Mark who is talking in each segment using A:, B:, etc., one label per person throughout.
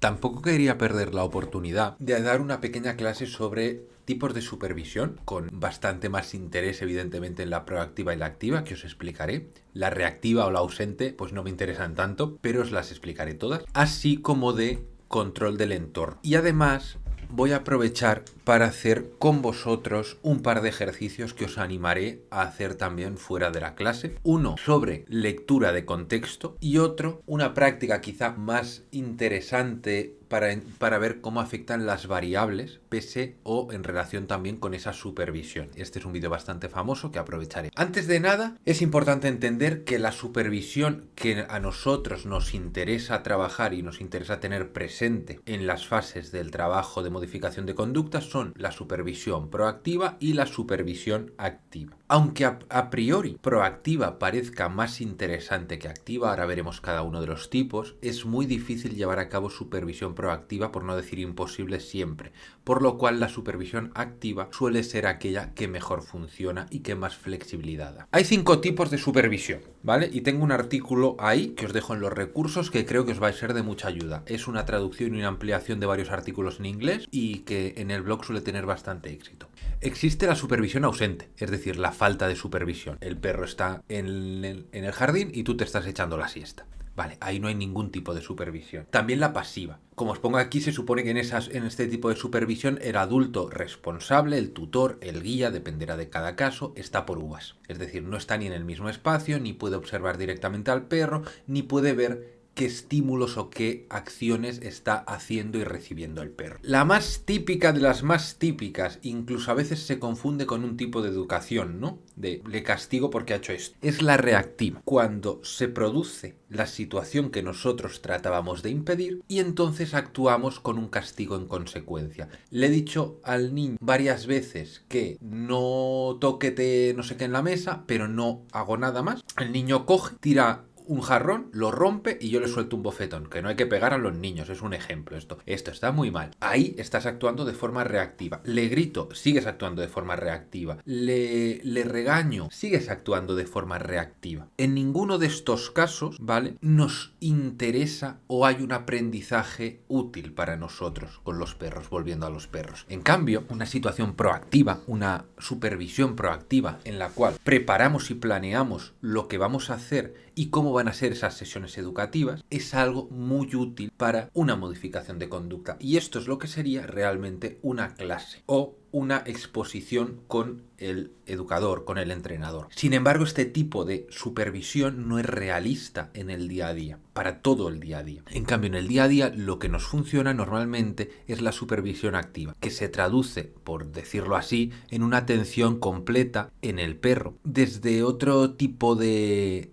A: Tampoco quería perder la oportunidad de dar una pequeña clase sobre tipos de supervisión, con bastante más interés evidentemente en la proactiva y la activa, que os explicaré. La reactiva o la ausente pues no me interesan tanto, pero os las explicaré todas, así como de control del entorno. Y además voy a aprovechar para hacer con vosotros un par de ejercicios que os animaré a hacer también fuera de la clase. Uno sobre lectura de contexto y otro, una práctica quizá más interesante para ver cómo afectan las variables pese o en relación también con esa supervisión. Este es un vídeo bastante famoso que aprovecharé. Antes de nada, es importante entender que la supervisión que a nosotros nos interesa trabajar y nos interesa tener presente en las fases del trabajo de modificación de conductas son la supervisión proactiva y la supervisión activa. Aunque a priori proactiva parezca más interesante que activa, ahora veremos cada uno de los tipos, es muy difícil llevar a cabo supervisión proactiva, por no decir imposible siempre, por lo cual la supervisión activa suele ser aquella que mejor funciona y que más flexibilidad da. Hay 5 tipos de supervisión, ¿vale? Y tengo un artículo ahí que os dejo en los recursos que creo que os va a ser de mucha ayuda. Es una traducción y una ampliación de varios artículos en inglés y que en el blog suele tener bastante éxito. Existe la supervisión ausente, es decir, la falta de supervisión. El perro está en el jardín y tú te estás echando la siesta. Vale, ahí no hay ningún tipo de supervisión. También la pasiva. Como os pongo aquí, se supone que en este tipo de supervisión el adulto responsable, el tutor, el guía, dependerá de cada caso, está por uvas. Es decir, no está ni en el mismo espacio, ni puede observar directamente al perro, ni puede ver qué estímulos o qué acciones está haciendo y recibiendo el perro. La más típica de las más típicas, incluso a veces se confunde con un tipo de educación, ¿no? Le castigo porque ha hecho esto. Es la reactiva, cuando se produce la situación que nosotros tratábamos de impedir y entonces actuamos con un castigo en consecuencia. Le he dicho al niño varias veces que no toque no sé qué en la mesa, pero no hago nada más. El niño coge, tira un jarrón, lo rompe y yo le suelto un bofetón, que no hay que pegar a los niños, es un ejemplo esto está muy mal. Ahí estás actuando de forma reactiva. Le grito, sigues actuando de forma reactiva. Le regaño, sigues actuando de forma reactiva. En ninguno de estos casos, ¿vale?, nos interesa o hay un aprendizaje útil para nosotros con los perros, volviendo a los perros. En cambio, una situación proactiva, una supervisión proactiva en la cual preparamos y planeamos lo que vamos a hacer y cómo van a ser esas sesiones educativas, es algo muy útil para una modificación de conducta. Y esto es lo que sería realmente una clase o una exposición con el educador, con el entrenador. Sin embargo, este tipo de supervisión no es realista en el día a día, para todo el día a día. En cambio, en el día a día lo que nos funciona normalmente es la supervisión activa, que se traduce, por decirlo así, en una atención completa en el perro. Desde otro tipo de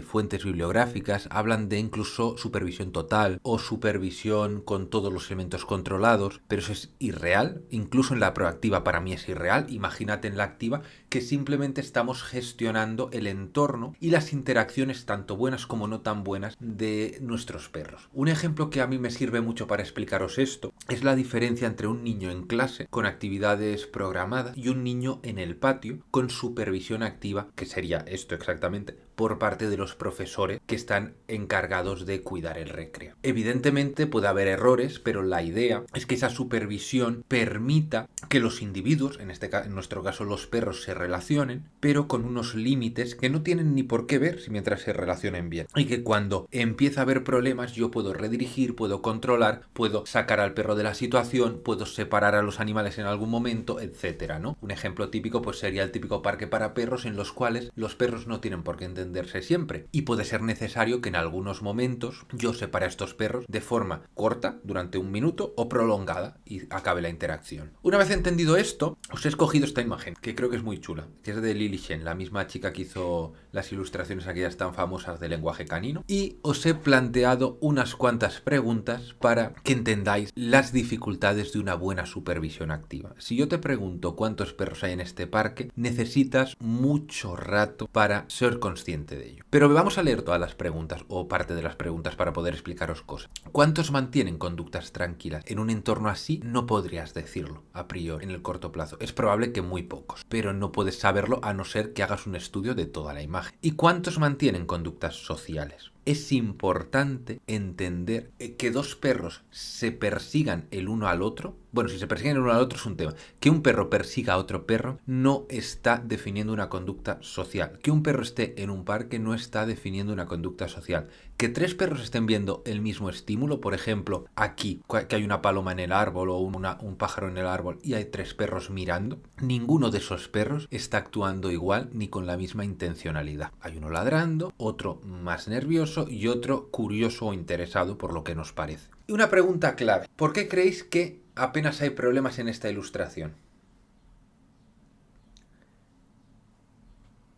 A: fuentes bibliográficas hablan de incluso supervisión total o supervisión con todos los elementos controlados, pero eso es irreal. Incluso en la proactiva para mí es irreal. Imagínate en la activa que simplemente estamos gestionando el entorno y las interacciones tanto buenas como no tan buenas de nuestros perros. Un ejemplo que a mí me sirve mucho para explicaros esto es la diferencia entre un niño en clase con actividades programadas y un niño en el patio con supervisión activa, que sería esto exactamente, por parte de los profesores que están encargados de cuidar el recreo. Evidentemente puede haber errores, pero la idea es que esa supervisión permita que los individuos, en nuestro caso los perros, se relacionen, pero con unos límites que no tienen ni por qué ver si mientras se relacionen bien. Y que cuando empieza a haber problemas yo puedo redirigir, puedo controlar, puedo sacar al perro de la situación, puedo separar a los animales en algún momento, etcétera, ¿no? Un ejemplo típico pues sería el típico parque para perros en los cuales los perros no tienen por qué entenderse siempre y puede ser necesario que en algunos momentos yo separe a estos perros de forma corta, durante un minuto, o prolongada y acabe la interacción. Una vez entendido esto, os he escogido esta imagen que creo que es muy chula, que es de Lili Shen, la misma chica que hizo las ilustraciones aquellas tan famosas de lenguaje canino, y os he planteado unas cuantas preguntas para que entendáis las dificultades de una buena supervisión activa. Si yo te pregunto cuántos perros hay en este parque, necesitas mucho rato para ser consciente de ello. Pero vamos a leer todas las preguntas o parte de las preguntas para poder explicaros cosas. ¿Cuántos mantienen conductas tranquilas? En un entorno así no podrías decirlo a priori en el corto plazo. Es probable que muy pocos, pero no puedes saberlo a no ser que hagas un estudio de toda la imagen. ¿Y cuántos mantienen conductas sociales? Es importante entender que dos perros se persigan el uno al otro. Bueno, si se persiguen el uno al otro es un tema. Que un perro persiga a otro perro no está definiendo una conducta social. Que un perro esté en un parque no está definiendo una conducta social. Que tres perros estén viendo el mismo estímulo, por ejemplo, aquí, que hay una paloma en el árbol o un pájaro en el árbol y hay tres perros mirando, ninguno de esos perros está actuando igual ni con la misma intencionalidad. Hay uno ladrando, otro más nervioso y otro curioso o interesado por lo que nos parece. Y una pregunta clave: ¿por qué creéis que apenas hay problemas en esta ilustración?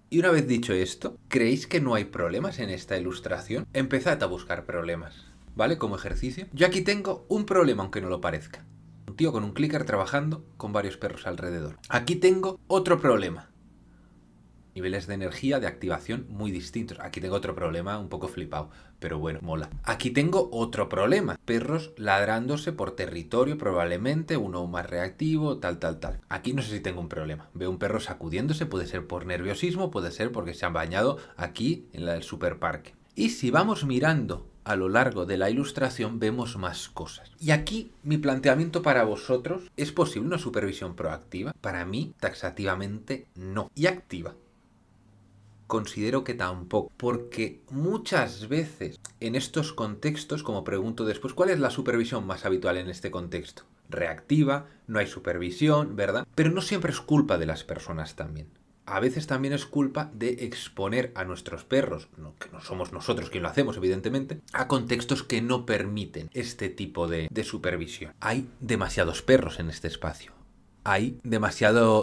A: Y una vez dicho esto, ¿creéis que no hay problemas en esta ilustración? Empezad a buscar problemas, ¿vale? Como ejercicio. Yo aquí tengo un problema, aunque no lo parezca. Un tío con un clicker trabajando con varios perros alrededor. Aquí tengo otro problema. Niveles de energía, de activación muy distintos. Aquí tengo otro problema un poco flipado, pero bueno, mola. Aquí tengo otro problema. Perros ladrándose por territorio, probablemente, uno más reactivo, tal. Aquí no sé si tengo un problema. Veo un perro sacudiéndose, puede ser por nerviosismo, puede ser porque se han bañado aquí en el superparque. Y si vamos mirando a lo largo de la ilustración vemos más cosas. Y aquí mi planteamiento para vosotros: ¿es posible una supervisión proactiva? Para mí, taxativamente, no. ¿Y activa? Considero que tampoco, porque muchas veces en estos contextos, como pregunto después, ¿cuál es la supervisión más habitual en este contexto? Reactiva, no hay supervisión, ¿verdad? Pero no siempre es culpa de las personas también. A veces también es culpa de exponer a nuestros perros, que no somos nosotros quien lo hacemos, evidentemente, a contextos que no permiten este tipo de supervisión. Hay demasiados perros en este espacio. Hay demasiada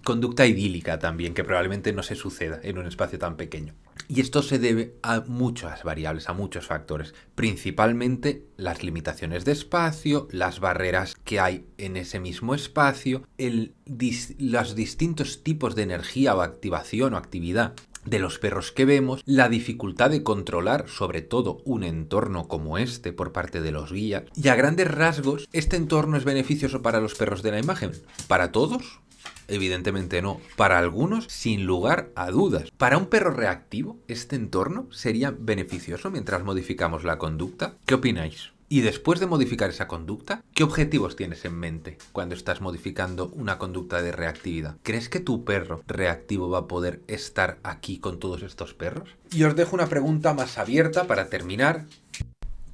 A: conducta idílica también, que probablemente no se suceda en un espacio tan pequeño. Y esto se debe a muchas variables, a muchos factores, principalmente las limitaciones de espacio, las barreras que hay en ese mismo espacio, los distintos tipos de energía o activación o actividad de los perros que vemos, la dificultad de controlar sobre todo un entorno como este por parte de los guías. Y a grandes rasgos, ¿este entorno es beneficioso para los perros de la imagen? ¿Para todos? Evidentemente no. Para algunos, sin lugar a dudas. Para un perro reactivo, ¿este entorno sería beneficioso mientras modificamos la conducta? ¿Qué opináis? Y después de modificar esa conducta, ¿qué objetivos tienes en mente cuando estás modificando una conducta de reactividad? ¿Crees que tu perro reactivo va a poder estar aquí con todos estos perros? Y os dejo una pregunta más abierta para terminar,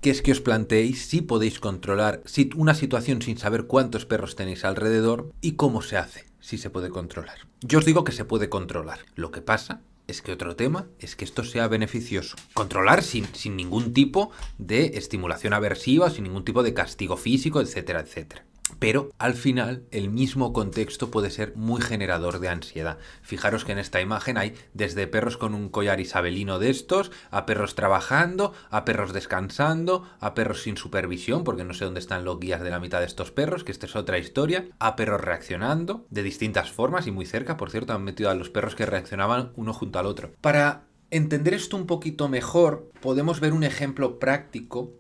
A: que es que os planteéis si podéis controlar una situación sin saber cuántos perros tenéis alrededor y cómo se hace, si se puede controlar. Yo os digo que se puede controlar. Lo que pasa es que otro tema es que esto sea beneficioso. Controlar sin ningún tipo de estimulación aversiva, sin ningún tipo de castigo físico, etcétera, etcétera. Pero al final el mismo contexto puede ser muy generador de ansiedad. Fijaros que en esta imagen hay desde perros con un collar isabelino de estos, a perros trabajando, a perros descansando, a perros sin supervisión, porque no sé dónde están los guías de la mitad de estos perros, que esta es otra historia, a perros reaccionando de distintas formas y muy cerca, por cierto, han metido a los perros que reaccionaban uno junto al otro. Para entender esto un poquito mejor, podemos ver un ejemplo práctico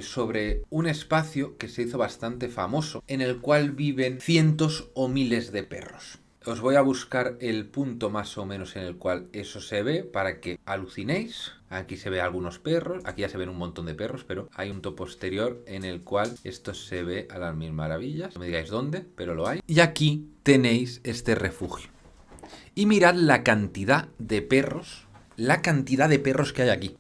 A: sobre un espacio que se hizo bastante famoso, en el cual viven cientos o miles de perros. Os voy a buscar el punto más o menos en el cual eso se ve para que alucinéis. Aquí se ve algunos perros, aquí ya se ven un montón de perros, pero hay un punto posterior en el cual esto se ve a las mil maravillas. No me digáis dónde, pero lo hay. Y aquí tenéis este refugio. Y mirad la cantidad de perros que hay aquí.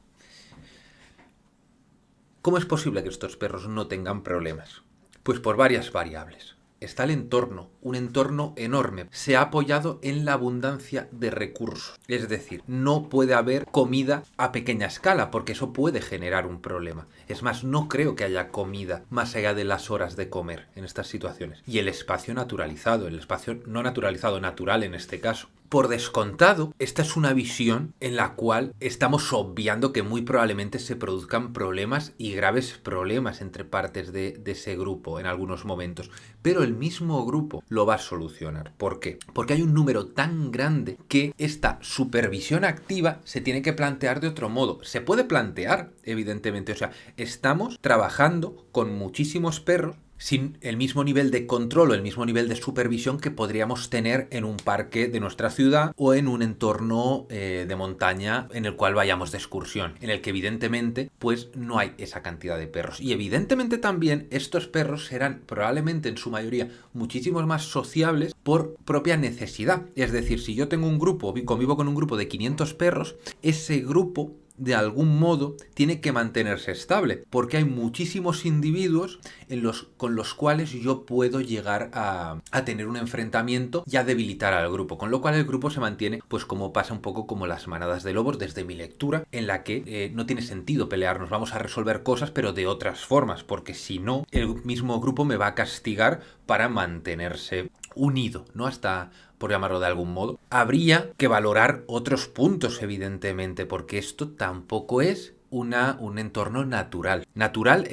A: ¿Cómo es posible que estos perros no tengan problemas? Pues por varias variables. Está el entorno, un entorno enorme. Se ha apoyado en la abundancia de recursos. Es decir, no puede haber comida a pequeña escala, porque eso puede generar un problema. Es más, no creo que haya comida más allá de las horas de comer en estas situaciones. Y el espacio naturalizado, el espacio no naturalizado, natural en este caso. Por descontado, esta es una visión en la cual estamos obviando que muy probablemente se produzcan problemas y graves problemas entre partes de ese grupo en algunos momentos. Pero el mismo grupo lo va a solucionar. ¿Por qué? Porque hay un número tan grande que esta supervisión activa se tiene que plantear de otro modo. Se puede plantear, evidentemente. O sea, estamos trabajando con muchísimos perros sin el mismo nivel de control o el mismo nivel de supervisión que podríamos tener en un parque de nuestra ciudad o en un entorno de montaña en el cual vayamos de excursión, en el que evidentemente pues no hay esa cantidad de perros. Y evidentemente también estos perros serán probablemente en su mayoría muchísimo más sociables por propia necesidad. Es decir, si yo tengo un grupo, convivo con un grupo de 500 perros, ese grupo de algún modo tiene que mantenerse estable, porque hay muchísimos individuos con los cuales yo puedo llegar a tener un enfrentamiento y a debilitar al grupo, con lo cual el grupo se mantiene, pues como pasa un poco como las manadas de lobos desde mi lectura, en la que no tiene sentido pelearnos, vamos a resolver cosas pero de otras formas, porque si no, el mismo grupo me va a castigar para mantenerse unido, ¿no? Hasta, por llamarlo de algún modo. Habría que valorar otros puntos, evidentemente, porque esto tampoco es un entorno natural. Natural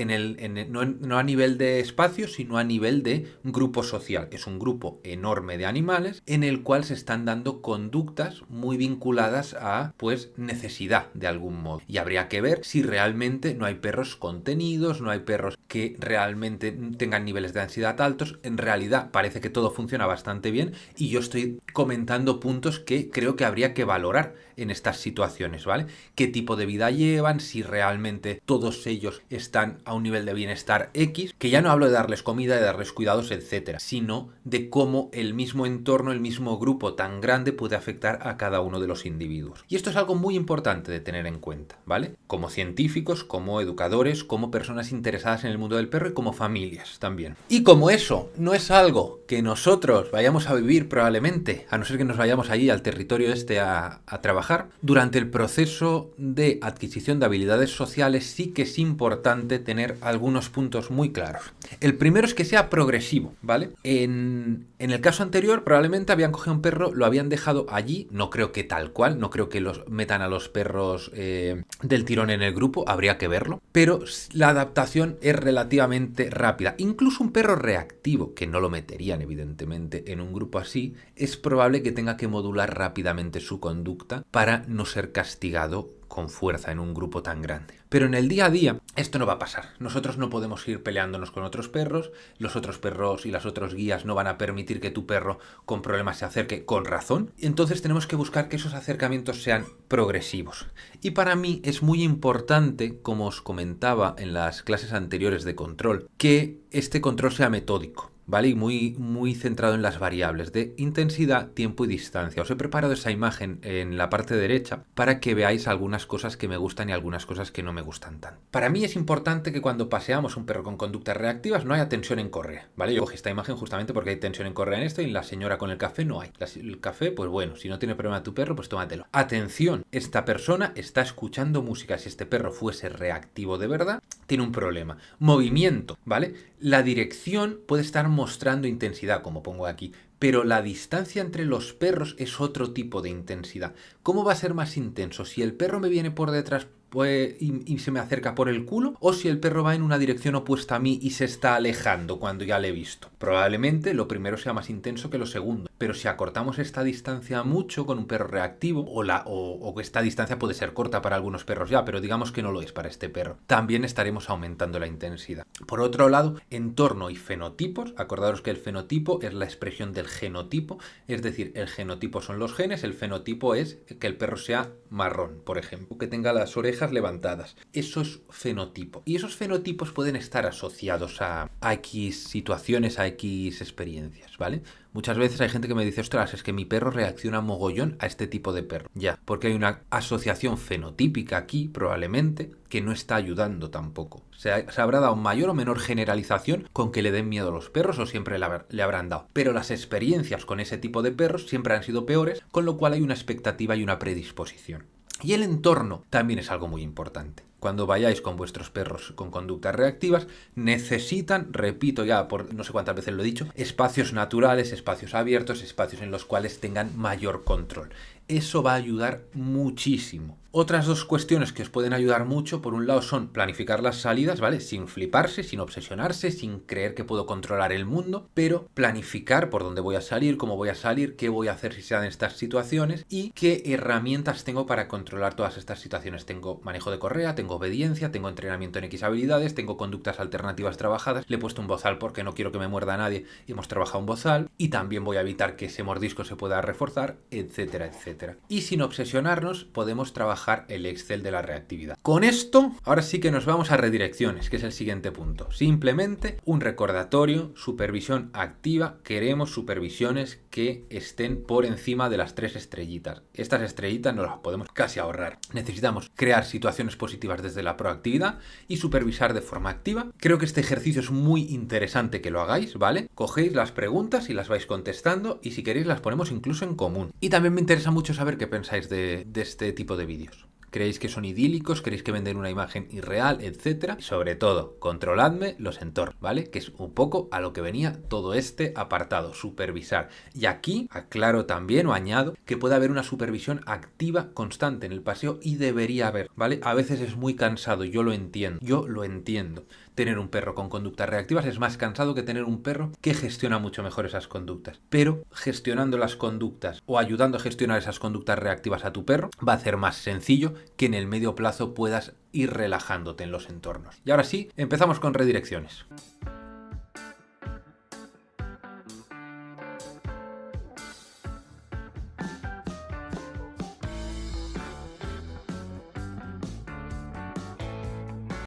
A: no a nivel de espacio, sino a nivel de grupo social. Es un grupo enorme de animales en el cual se están dando conductas muy vinculadas a, pues, necesidad de algún modo. Y habría que ver si realmente no hay perros contenidos, no hay perros que realmente tengan niveles de ansiedad altos. En realidad parece que todo funciona bastante bien y yo estoy comentando puntos que creo que habría que valorar en estas situaciones, ¿vale? ¿Qué tipo de vida llevan? Si realmente todos ellos están a un nivel de bienestar X, que ya no hablo de darles comida, de darles cuidados, etcétera, sino de cómo el mismo entorno, el mismo grupo tan grande puede afectar a cada uno de los individuos. Y esto es algo muy importante de tener en cuenta, ¿vale? Como científicos, como educadores, como personas interesadas en el mundo del perro y como familias también. Y como eso no es algo que nosotros vayamos a vivir probablemente, a no ser que nos vayamos allí al territorio este a trabajar, durante el proceso de adquisición de habilidades sociales sí que es importante tener algunos puntos muy claros. El primero es que sea progresivo, ¿vale? En el caso anterior probablemente habían cogido un perro, lo habían dejado allí, no creo que tal cual, no creo que los metan a los perros del tirón en el grupo, habría que verlo, pero la adaptación es relativamente rápida. Incluso un perro reactivo, que no lo meterían evidentemente en un grupo así, es probable que tenga que modular rápidamente su conducta para no ser castigado con fuerza en un grupo tan grande. Pero en el día a día esto no va a pasar. Nosotros no podemos ir peleándonos con otros perros, los otros perros y las otros guías no van a permitir que tu perro con problemas se acerque con razón. Entonces tenemos que buscar que esos acercamientos sean progresivos. Y para mí es muy importante, como os comentaba en las clases anteriores de control, que este control sea metódico, ¿vale? Y muy centrado en las variables de intensidad, tiempo y distancia. Os he preparado esa imagen en la parte derecha para que veáis algunas cosas que me gustan y algunas cosas que no me gustan tanto. Para mí es importante que cuando paseamos un perro con conductas reactivas no haya tensión en correa, ¿vale? Yo cogí esta imagen justamente porque hay tensión en correa en esto y en la señora con el café no hay. El café, pues bueno, si no tiene problema tu perro, pues tómatelo. Atención, esta persona está escuchando música. Si este perro fuese reactivo de verdad, tiene un problema. Movimiento, ¿vale? La dirección puede estar mostrando intensidad, como pongo aquí, pero la distancia entre los perros es otro tipo de intensidad. ¿Cómo va a ser más intenso? Si el perro me viene por detrás y se me acerca por el culo, o si el perro va en una dirección opuesta a mí y se está alejando cuando ya le he visto. Probablemente lo primero sea más intenso que lo segundo, pero si acortamos esta distancia mucho con un perro reactivo, o esta distancia puede ser corta para algunos perros ya, pero digamos que no lo es para este perro, también estaremos aumentando la intensidad. Por otro lado, entorno y fenotipos. Acordaros que el fenotipo es la expresión del genotipo, es decir, el genotipo son los genes, el fenotipo es que el perro sea marrón, por ejemplo, que tenga las orejas levantadas. Eso es fenotipo. Y esos fenotipos pueden estar asociados a X situaciones, a X experiencias, ¿vale? Muchas veces hay gente que me dice, ostras, es que mi perro reacciona mogollón a este tipo de perro. Ya, porque hay una asociación fenotípica aquí, probablemente, que no está ayudando tampoco. Se habrá dado mayor o menor generalización con que le den miedo a los perros o siempre le habrán dado. Pero las experiencias con ese tipo de perros siempre han sido peores, con lo cual hay una expectativa y una predisposición. Y el entorno también es algo muy importante. Cuando vayáis con vuestros perros con conductas reactivas, necesitan, repito ya por no sé cuántas veces lo he dicho, espacios naturales, espacios abiertos, espacios en los cuales tengan mayor control. Eso va a ayudar muchísimo. Otras dos cuestiones que os pueden ayudar mucho, por un lado, son planificar las salidas, ¿vale? Sin fliparse, sin obsesionarse, sin creer que puedo controlar el mundo, pero planificar por dónde voy a salir, cómo voy a salir, qué voy a hacer si se dan estas situaciones y qué herramientas tengo para controlar todas estas situaciones. Tengo manejo de correa, tengo obediencia, tengo entrenamiento en X habilidades, tengo conductas alternativas trabajadas, le he puesto un bozal porque no quiero que me muerda a nadie y hemos trabajado un bozal, y también voy a evitar que ese mordisco se pueda reforzar, etcétera, etcétera. Y sin obsesionarnos, podemos trabajar el Excel de la reactividad. Con esto, ahora sí que nos vamos a redirecciones, que es el siguiente punto. Simplemente un recordatorio, supervisión activa. Queremos supervisiones que estén por encima de las 3 estrellitas. Estas estrellitas nos las podemos casi ahorrar. Necesitamos crear situaciones positivas desde la proactividad y supervisar de forma activa. Creo que este ejercicio es muy interesante que lo hagáis, ¿vale? Cogéis las preguntas y las vais contestando, y si queréis las ponemos incluso en común. Y también me interesa mucho saber qué pensáis de este tipo de vídeos. ¿Creéis que son idílicos? ¿Creéis que venden una imagen irreal? Etcétera. Y sobre todo, controladme los entornos, ¿vale? Que es un poco a lo que venía todo este apartado, supervisar. Y aquí aclaro también o añado que puede haber una supervisión activa constante en el paseo, y debería haber, ¿vale? A veces es muy cansado, yo lo entiendo. Tener un perro con conductas reactivas es más cansado que tener un perro que gestiona mucho mejor esas conductas. Pero gestionando las conductas o ayudando a gestionar esas conductas reactivas a tu perro va a hacer más sencillo que en el medio plazo puedas ir relajándote en los entornos. Y ahora sí, empezamos con redirecciones.